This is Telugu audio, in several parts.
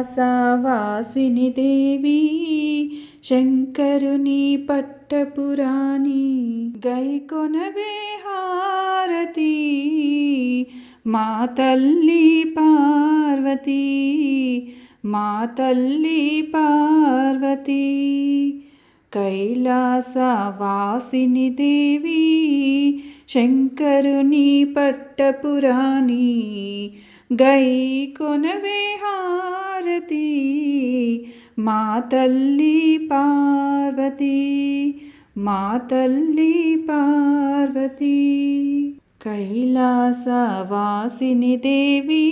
కైలాసవాసిని దేవి శంకరుని పట్టపురాణి గైకొనవే హారతి మా తల్లి పార్వతి మా తల్లి పార్వతి కైలాసవాసిని దేవి శంకరుని పట్టపురాణి గైకొనవే హారతి మా తల్లి పార్వతి మా తల్లి పార్వతి కైలాసవాసిని దేవి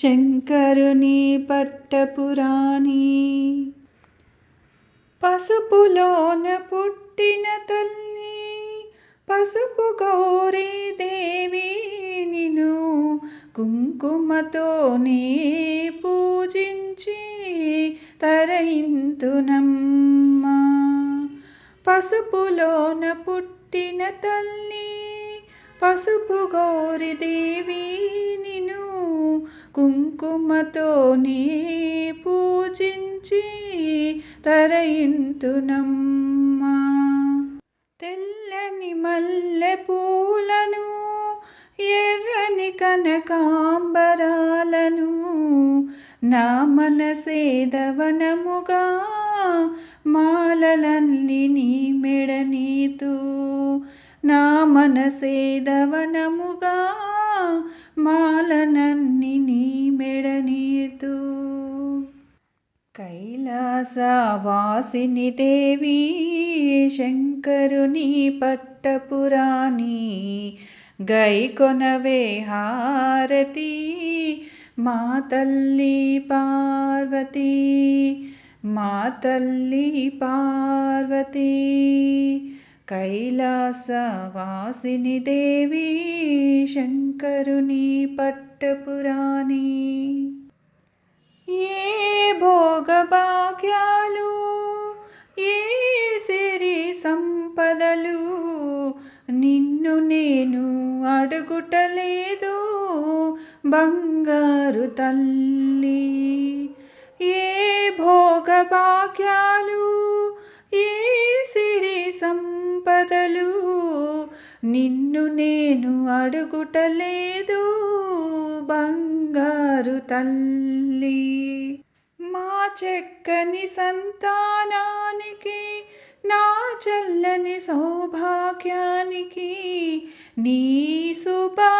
శంకరుని పట్టపురాణి పసుపులోన పుట్టిన తల్లి పసుపు గౌరీ దేవి నిను కుంకుమతోనే పూజించి తరయింతునమ్మా పసుపులోన పుట్టిన తల్లి పసుపు గౌరీ దేవి నిను కుంకుమతోనే పూజించి తరయింతునమ్మా తెల్లని మల్లె పూలను ఎర్రని కనకాంబరాలను నా మనసే దవనముగా మాలలన్నీ నీ మెడనీతూ నా మనసే దవనముగా మాలనన్ని నీ మెడనీతూ కైలాసవాసిని దేవి శంకరుని పట్టపురాణి గైకొనవే హారతి మా తల్లి పార్వతి మా తల్లి పార్వతి కైలాసవాసిని దేవి శంకరుని పట్టపురాణి ఏ భోగభాగ్యాలు ఏ సిరి సంపదలు నిన్ను నేను అడుగుటలేదు బంగారు తల్లి ఏ భోగభాగ్యాలు ఏ సిరి సంపదలు నిన్ను నేను అడుగుటలేదు బంగారు తల్లి మా చక్కని సంతానానికి నా చల్లని సౌభాగ్యానికి నీ శుభాశీసులనే